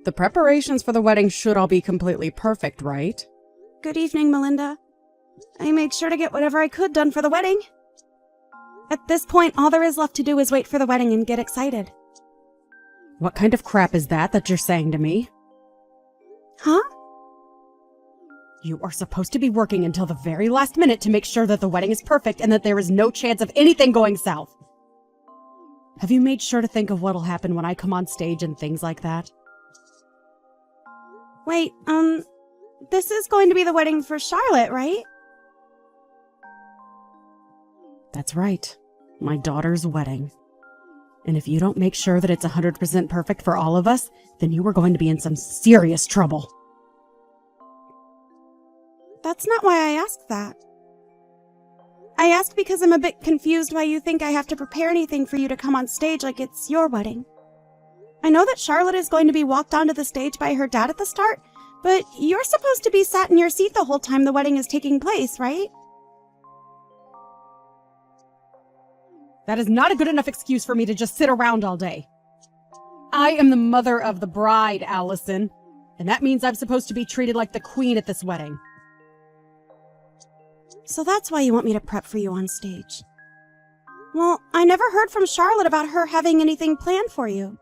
The preparations for the wedding should all be completely perfect, right? Good evening, Melinda. I made sure to get whatever I could done for the wedding. At this point, all there is left to do is wait for the wedding and get excited. What kind of crap is that you're saying to me? Huh? You are supposed to be working until the very last minute to make sure that the wedding is perfect and that there is no chance of anything going south. Have you made sure to think of what'll happen when I come on stage and things like that? Wait, this is going to be the wedding for Charlotte, right? That's right. My daughter's wedding. And if you don't make sure that it's 100% perfect for all of us, then you are going to be in some serious trouble. That's not why I asked that. I asked because I'm a bit confused why you think I have to prepare anything for you to come on stage like it's your wedding. I know that Charlotte is going to be walked onto the stage by her dad at the start, but you're supposed to be sat in your seat the whole time the wedding is taking place, right? That is not a good enough excuse for me to just sit around all day. I am the mother of the bride, Allison, and that means I'm supposed to be treated like the queen at this wedding. So that's why you want me to prep for you on stage. Well, I never heard from Charlotte about her having anything planned for you.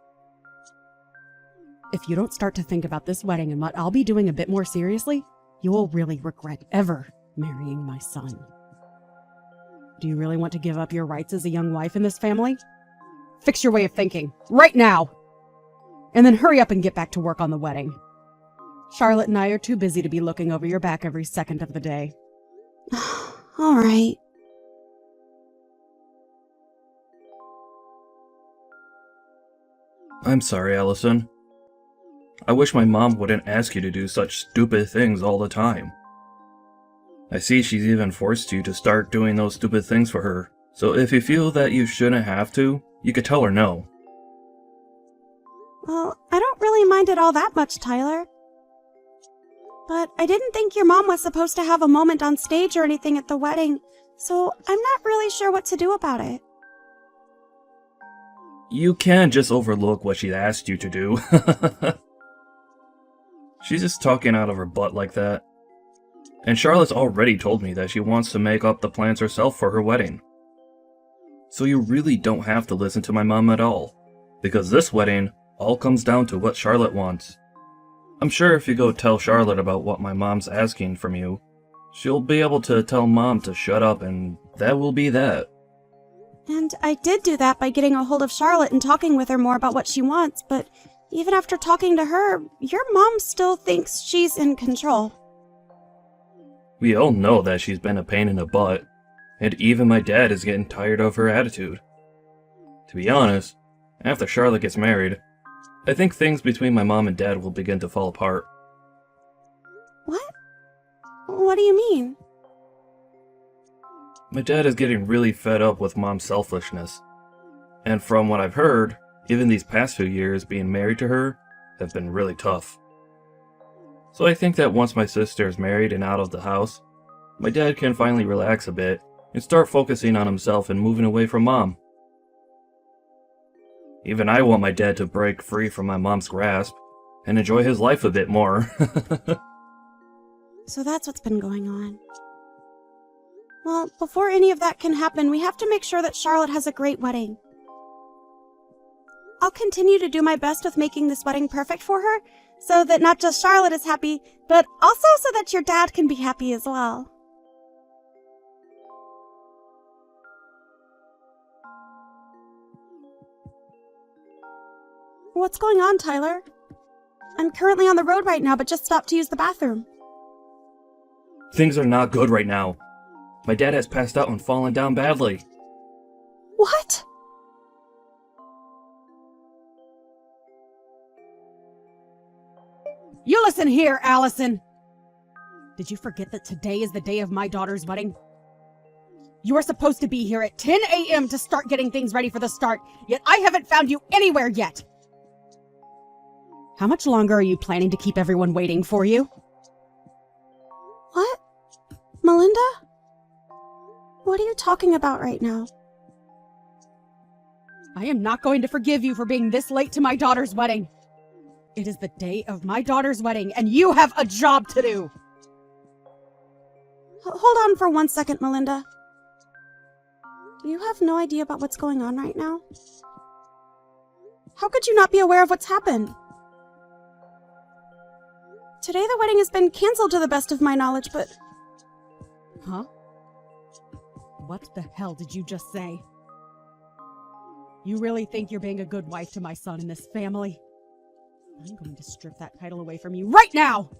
If you don't start to think about this wedding and what I'll be doing a bit more seriously, you will really regret ever marrying my son. Do you really want to give up your rights as a young wife in this family? Fix your way of thinking, right now! And then hurry up and get back to work on the wedding. Charlotte and I are too busy to be looking over your back every second of the day. All right. I'm sorry, Allison. I wish my mom wouldn't ask you to do such stupid things all the time. I see she's even forced you to start doing those stupid things for her, so if you feel that you shouldn't have to, you could tell her no. Well, I don't really mind it all that much, Tyler. But I didn't think your mom was supposed to have a moment on stage or anything at the wedding, so I'm not really sure what to do about it. You can't just overlook what she asked you to do. She's just talking out of her butt like that. And Charlotte's already told me that she wants to make up the plans herself for her wedding. So you really don't have to listen to my mom at all, because this wedding all comes down to what Charlotte wants. I'm sure if you go tell Charlotte about what my mom's asking from you, she'll be able to tell Mom to shut up, and that will be that. And I did do that by getting a hold of Charlotte and talking with her more about what she wants, but even after talking to her, your mom still thinks she's in control. We all know that she's been a pain in the butt, and even my dad is getting tired of her attitude. To be honest, after Charlotte gets married, I think things between my mom and dad will begin to fall apart. What? What do you mean? My dad is getting really fed up with Mom's selfishness. And from what I've heard, even these past few years being married to her have been really tough. So I think that once my sister is married and out of the house, my dad can finally relax a bit and start focusing on himself and moving away from Mom. Even I want my dad to break free from my mom's grasp and enjoy his life a bit more. So that's what's been going on. Well, before any of that can happen, we have to make sure that Charlotte has a great wedding. I'll continue to do my best with making this wedding perfect for her, so that not just Charlotte is happy, but also so that your dad can be happy as well. What's going on, Tyler? I'm currently on the road right now, but just stopped to use the bathroom. Things are not good right now. My dad has passed out and fallen down badly. What? You listen here, Allison! Did you forget that today is the day of my daughter's wedding? You are supposed to be here at 10 a.m. to start getting things ready for the start, yet I haven't found you anywhere yet! How much longer are you planning to keep everyone waiting for you? What? Melinda? What are you talking about right now? I am not going to forgive you for being this late to my daughter's wedding. It is the day of my daughter's wedding, and you have a job to do! Hold on for 1 second, Melinda. Do you have no idea about what's going on right now? How could you not be aware of what's happened? Today the wedding has been canceled to the best of my knowledge, but... Huh? What the hell did you just say? You really think you're being a good wife to my son in this family? I'm going to strip that title away from you right now!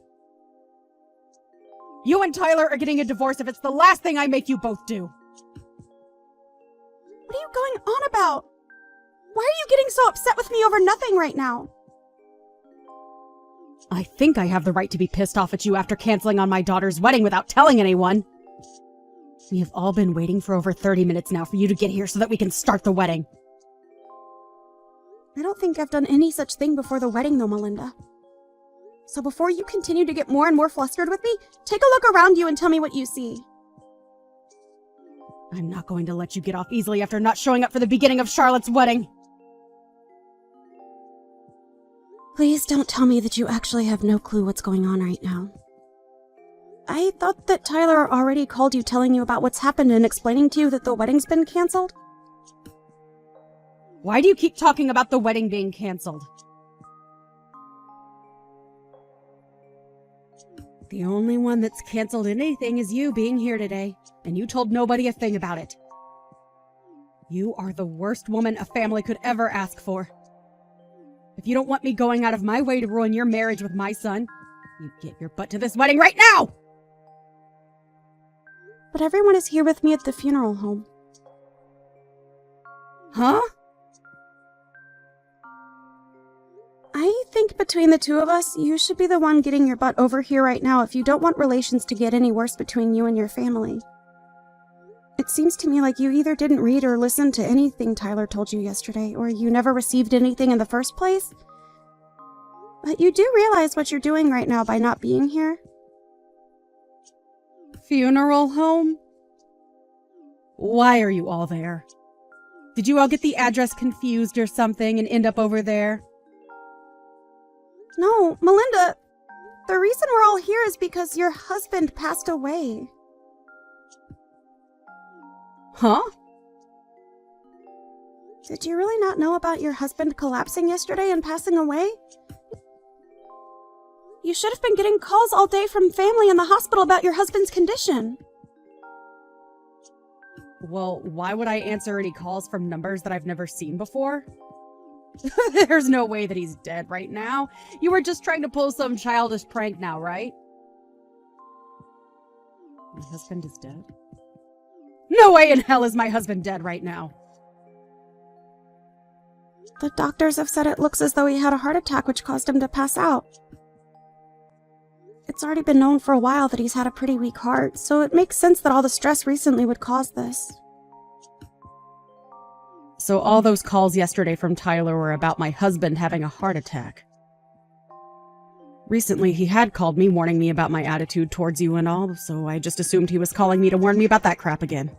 You and Tyler are getting a divorce if it's the last thing I make you both do! What are you going on about? Why are you getting so upset with me over nothing right now? I think I have the right to be pissed off at you after canceling on my daughter's wedding without telling anyone. We have all been waiting for over 30 minutes now for you to get here so that we can start the wedding. I don't think I've done any such thing before the wedding though, Melinda. So before you continue to get more and more flustered with me, take a look around you and tell me what you see. I'm not going to let you get off easily after not showing up for the beginning of Charlotte's wedding. Please don't tell me that you actually have no clue what's going on right now. I thought that Tyler already called you telling you about what's happened and explaining to you that the wedding's been canceled. Why do you keep talking about the wedding being canceled? The only one that's canceled anything is you being here today, and you told nobody a thing about it. You are the worst woman a family could ever ask for. If you don't want me going out of my way to ruin your marriage with my son, you get your butt to this wedding right now! But everyone is here with me at the funeral home. Huh? I think between the two of us, you should be the one getting your butt over here right now if you don't want relations to get any worse between you and your family. It seems to me like you either didn't read or listen to anything Tyler told you yesterday, or you never received anything in the first place. But you do realize what you're doing right now by not being here? Funeral home? Why are you all there? Did you all get the address confused or something and end up over there? No, Melinda, the reason we're all here is because your husband passed away. Huh? Did you really not know about your husband collapsing yesterday and passing away? You should have been getting calls all day from family in the hospital about your husband's condition. Well, why would I answer any calls from numbers that I've never seen before? There's no way that he's dead right now. You were just trying to pull some childish prank now, right? My husband is dead? No way in hell is my husband dead right now. The doctors have said it looks as though he had a heart attack which caused him to pass out. It's already been known for a while that he's had a pretty weak heart, so it makes sense that all the stress recently would cause this. So all those calls yesterday from Tyler were about my husband having a heart attack. Recently, he had called me warning me about my attitude towards you and all, so I just assumed he was calling me to warn me about that crap again.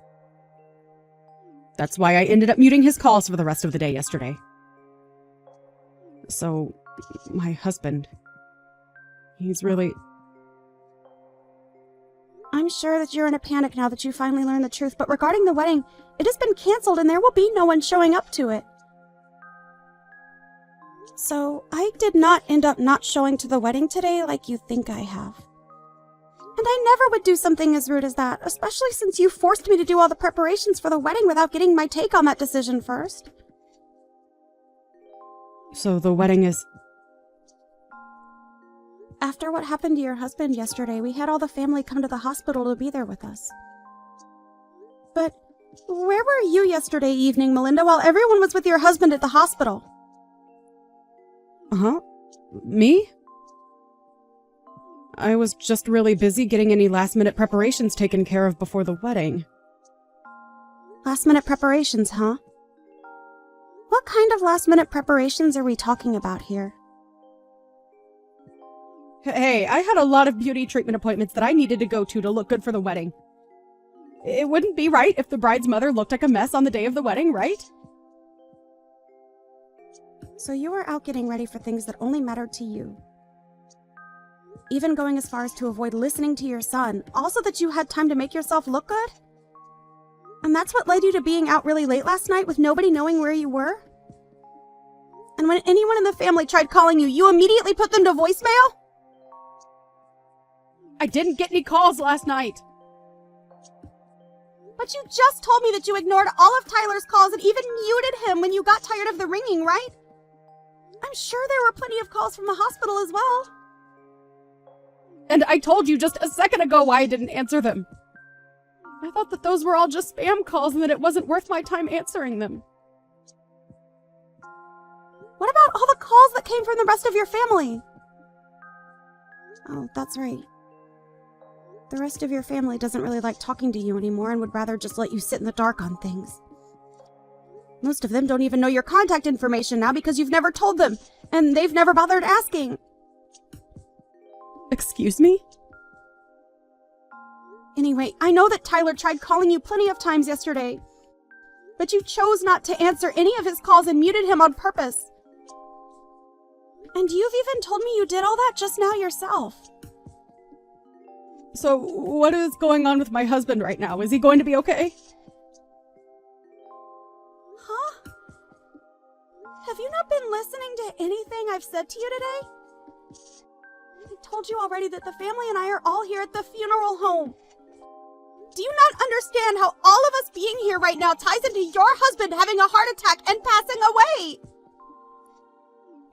That's why I ended up muting his calls for the rest of the day yesterday. So, my husband, he's really... I'm sure that you're in a panic now that you finally learned the truth, but regarding the wedding, it has been canceled and there will be no one showing up to it. So, I did not end up not showing to the wedding today like you think I have. And I never would do something as rude as that, especially since you forced me to do all the preparations for the wedding without getting my take on that decision first. So the wedding is... After what happened to your husband yesterday, we had all the family come to the hospital to be there with us. But where were you yesterday evening, Melinda, while everyone was with your husband at the hospital? Huh? Me? I was just really busy getting any last-minute preparations taken care of before the wedding. Last-minute preparations, huh? What kind of last-minute preparations are we talking about here? Hey, I had a lot of beauty treatment appointments that I needed to go to look good for the wedding. It wouldn't be right if the bride's mother looked like a mess on the day of the wedding, right? So you were out getting ready for things that only mattered to you. Even going as far as to avoid listening to your son, also that you had time to make yourself look good? And that's what led you to being out really late last night with nobody knowing where you were? And when anyone in the family tried calling you, you immediately put them to voicemail? I didn't get any calls last night. But you just told me that you ignored all of Tyler's calls and even muted him when you got tired of the ringing, right? I'm sure there were plenty of calls from the hospital as well. And I told you just a second ago why I didn't answer them. I thought that those were all just spam calls and that it wasn't worth my time answering them. What about all the calls that came from the rest of your family? Oh, that's right. The rest of your family doesn't really like talking to you anymore and would rather just let you sit in the dark on things. Most of them don't even know your contact information now because you've never told them, and they've never bothered asking. Excuse me? Anyway, I know that Tyler tried calling you plenty of times yesterday, but you chose not to answer any of his calls and muted him on purpose. And you've even told me you did all that just now yourself. So, what is going on with my husband right now? Is he going to be okay? Huh? Have you not been listening to anything I've said to you today? I told you already that the family and I are all here at the funeral home. Do you not understand how all of us being here right now ties into your husband having a heart attack and passing away?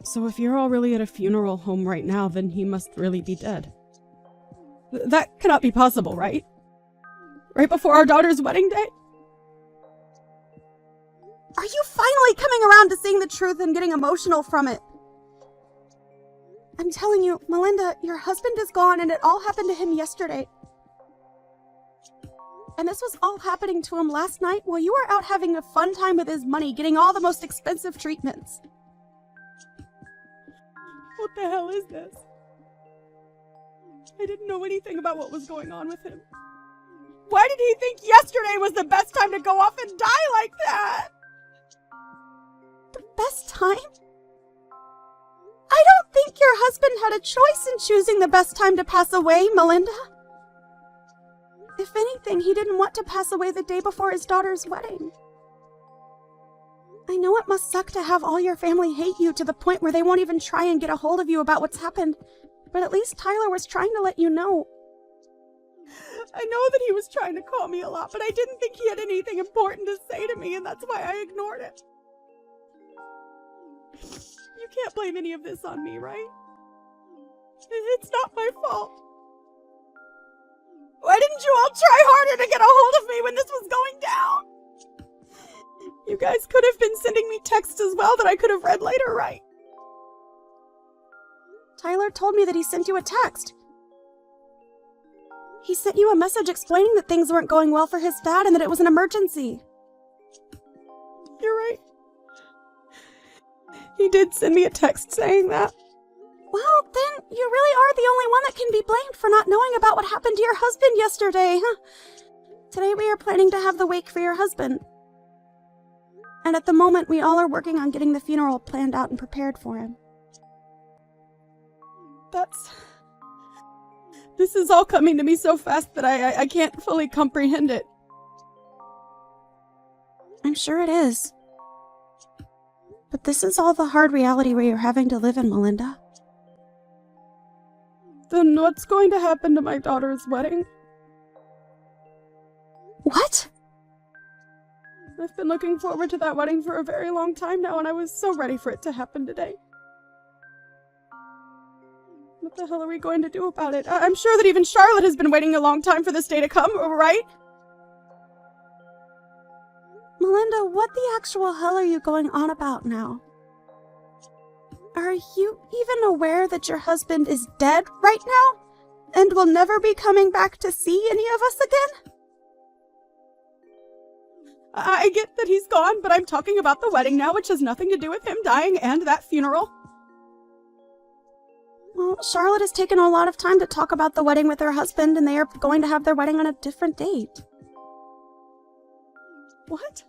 So if you're all really at a funeral home right now, then he must really be dead. That cannot be possible, right? Right before our daughter's wedding day? Are you finally coming around to seeing the truth and getting emotional from it? I'm telling you, Melinda, your husband is gone and it all happened to him yesterday. And this was all happening to him last night while you were out having a fun time with his money, getting all the most expensive treatments. What the hell is this? I didn't know anything about what was going on with him. Why did he think yesterday was the best time to go off and die like that? The best time? I don't think your husband had a choice in choosing the best time to pass away, Melinda. If anything, he didn't want to pass away the day before his daughter's wedding. I know it must suck to have all your family hate you to the point where they won't even try and get a hold of you about what's happened, but at least Tyler was trying to let you know. I know that he was trying to call me a lot, but I didn't think he had anything important to say to me, and that's why I ignored it. You can't blame any of this on me, right? It's not my fault. Why didn't you all try harder to get a hold of me when this was going down? You guys could have been sending me texts as well that I could have read later, right? Tyler told me that he sent you a text. He sent you a message explaining that things weren't going well for his dad and that it was an emergency. You're right. He did send me a text saying that. Well, then you really are the only one that can be blamed for not knowing about what happened to your husband yesterday, huh? Today we are planning to have the wake for your husband. And at the moment, we all are working on getting the funeral planned out and prepared for him. This is all coming to me so fast that I can't fully comprehend it. I'm sure it is. But this is all the hard reality where you're having to live in, Melinda. Then what's going to happen to my daughter's wedding? What? I've been looking forward to that wedding for a very long time now, and I was so ready for it to happen today. What the hell are we going to do about it? I'm sure that even Charlotte has been waiting a long time for this day to come, right? Melinda, what the actual hell are you going on about now? Are you even aware that your husband is dead right now? And will never be coming back to see any of us again? I get that he's gone, but I'm talking about the wedding now, which has nothing to do with him dying and that funeral. Well, Charlotte has taken a lot of time to talk about the wedding with her husband, and they are going to have their wedding on a different date. What?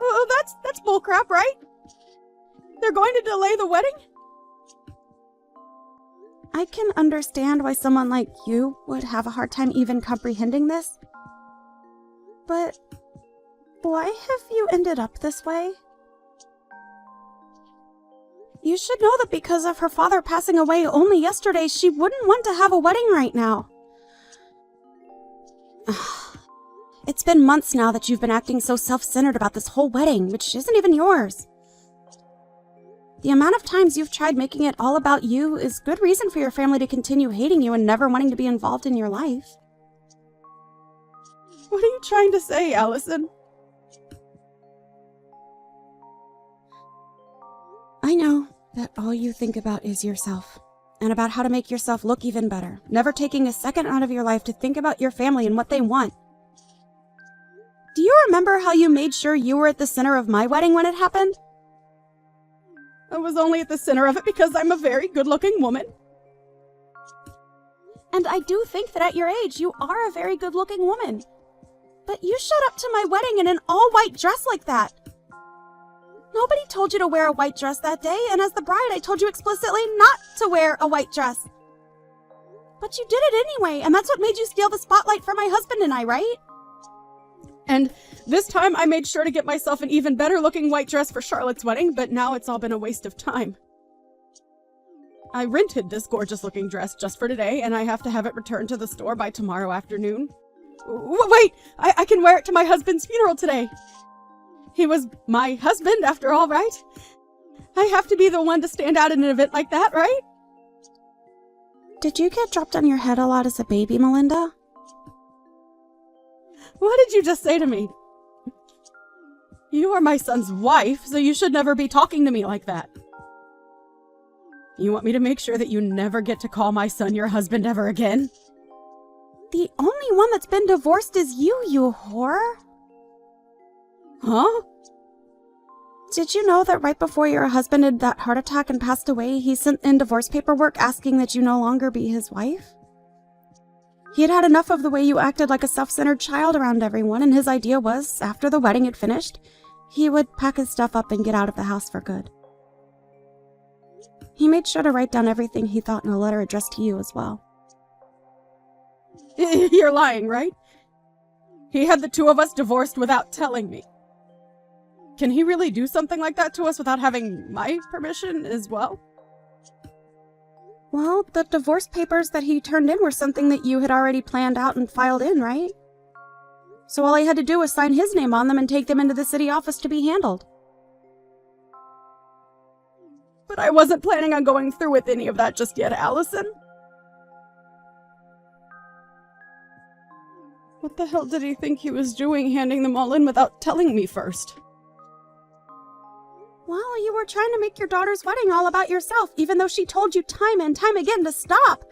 Oh, that's bullcrap, right? They're going to delay the wedding? I can understand why someone like you would have a hard time even comprehending this. But why have you ended up this way? You should know that because of her father passing away only yesterday, she wouldn't want to have a wedding right now. It's been months now that you've been acting so self-centered about this whole wedding, which isn't even yours. The amount of times you've tried making it all about you is good reason for your family to continue hating you and never wanting to be involved in your life. What are you trying to say, Allison? I know that all you think about is yourself, and about how to make yourself look even better, never taking a second out of your life to think about your family and what they want. Do you remember how you made sure you were at the center of my wedding when it happened? I was only at the center of it because I'm a very good-looking woman. And I do think that at your age, you are a very good-looking woman. But you showed up to my wedding in an all-white dress like that. Nobody told you to wear a white dress that day, and as the bride, I told you explicitly not to wear a white dress. But you did it anyway, and that's what made you steal the spotlight from my husband and I, right? And this time I made sure to get myself an even better-looking white dress for Charlotte's wedding, but now it's all been a waste of time. I rented this gorgeous-looking dress just for today, and I have to have it returned to the store by tomorrow afternoon. Wait! I can wear it to my husband's funeral today! He was my husband, after all, right? I have to be the one to stand out in an event like that, right? Did you get dropped on your head a lot as a baby, Melinda? What did you just say to me? You are my son's wife, so you should never be talking to me like that. You want me to make sure that you never get to call my son your husband ever again? The only one that's been divorced is you, you whore. Huh? Did you know that right before your husband had that heart attack and passed away, he sent in divorce paperwork asking that you no longer be his wife? He had had enough of the way you acted like a self-centered child around everyone, and his idea was, after the wedding had finished, he would pack his stuff up and get out of the house for good. He made sure to write down everything he thought in a letter addressed to you as well. You're lying, right? He had the two of us divorced without telling me. Can he really do something like that to us without having my permission as well? Well, the divorce papers that he turned in were something that you had already planned out and filed in, right? So all he had to do was sign his name on them and take them into the city office to be handled. But I wasn't planning on going through with any of that just yet, Allison. What the hell did he think he was doing, handing them all in without telling me first? Well, you were trying to make your daughter's wedding all about yourself, even though she told you time and time again to stop.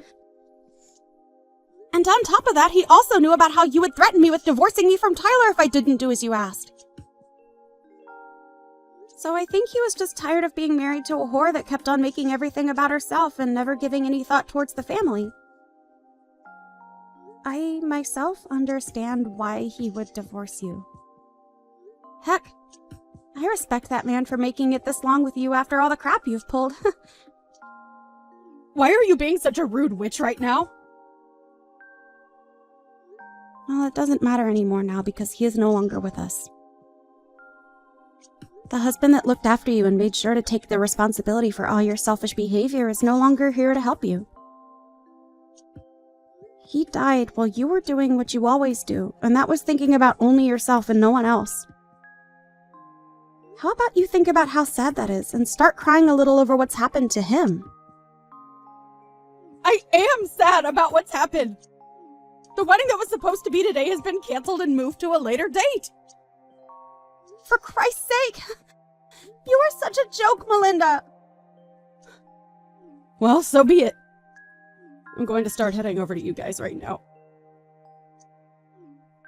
And on top of that, he also knew about how you would threaten me with divorcing me from Tyler if I didn't do as you asked. So I think he was just tired of being married to a whore that kept on making everything about herself and never giving any thought towards the family. I myself understand why he would divorce you. Heck, I respect that man for making it this long with you after all the crap you've pulled. Why are you being such a rude witch right now? Well, it doesn't matter anymore now because he is no longer with us. The husband that looked after you and made sure to take the responsibility for all your selfish behavior is no longer here to help you. He died while you were doing what you always do, and that was thinking about only yourself and no one else. How about you think about how sad that is and start crying a little over what's happened to him? I am sad about what's happened. The wedding that was supposed to be today has been canceled and moved to a later date. For Christ's sake! You are such a joke, Melinda! Well, so be it. I'm going to start heading over to you guys right now.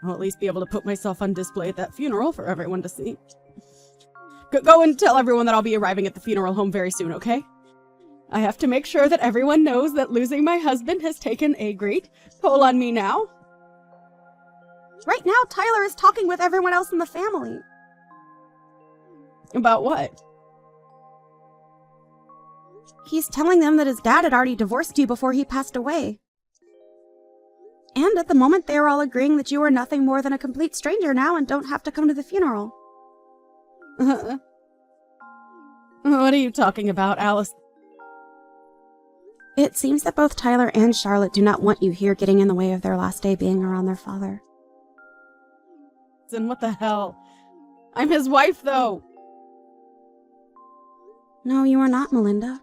I'll at least be able to put myself on display at that funeral for everyone to see. Go and tell everyone that I'll be arriving at the funeral home very soon, okay? I have to make sure that everyone knows that losing my husband has taken a great toll on me now. Right now, Tyler is talking with everyone else in the family. About what? He's telling them that his dad had already divorced you before he passed away. And at the moment, they were all agreeing that you were nothing more than a complete stranger now and don't have to come to the funeral. What are you talking about, Alice? It seems that both Tyler and Charlotte do not want you here getting in the way of their last day being around their father. Then what the hell? I'm his wife, though. No, you are not, Melinda.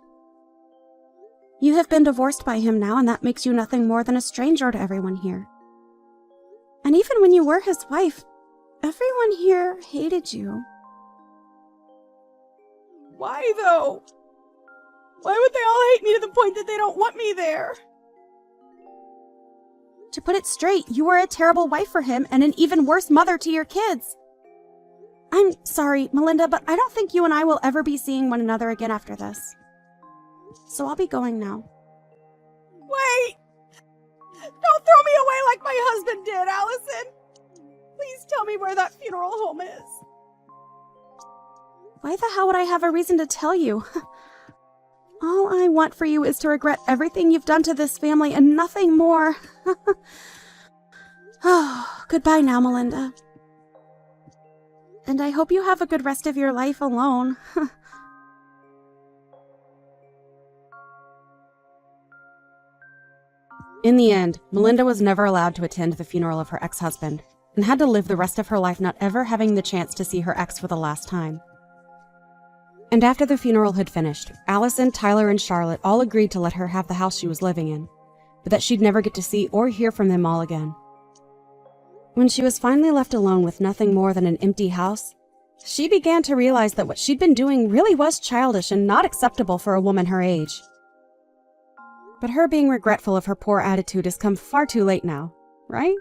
You have been divorced by him now, and that makes you nothing more than a stranger to everyone here. And even when you were his wife, everyone here hated you. Why, though? Why would they all hate me to the point that they don't want me there? To put it straight, you were a terrible wife for him and an even worse mother to your kids. I'm sorry, Melinda, but I don't think you and I will ever be seeing one another again after this. So I'll be going now. Wait! Don't throw me away like my husband did, Allison! Please tell me where that funeral home is. Why the hell would I have a reason to tell you? All I want for you is to regret everything you've done to this family and nothing more. Oh, goodbye now, Melinda. And I hope you have a good rest of your life alone. In the end, Melinda was never allowed to attend the funeral of her ex-husband, and had to live the rest of her life not ever having the chance to see her ex for the last time. And after the funeral had finished, Allison, Tyler, and Charlotte all agreed to let her have the house she was living in, but that she'd never get to see or hear from them all again. When she was finally left alone with nothing more than an empty house, she began to realize that what she'd been doing really was childish and not acceptable for a woman her age. But her being regretful of her poor attitude has come far too late now, right?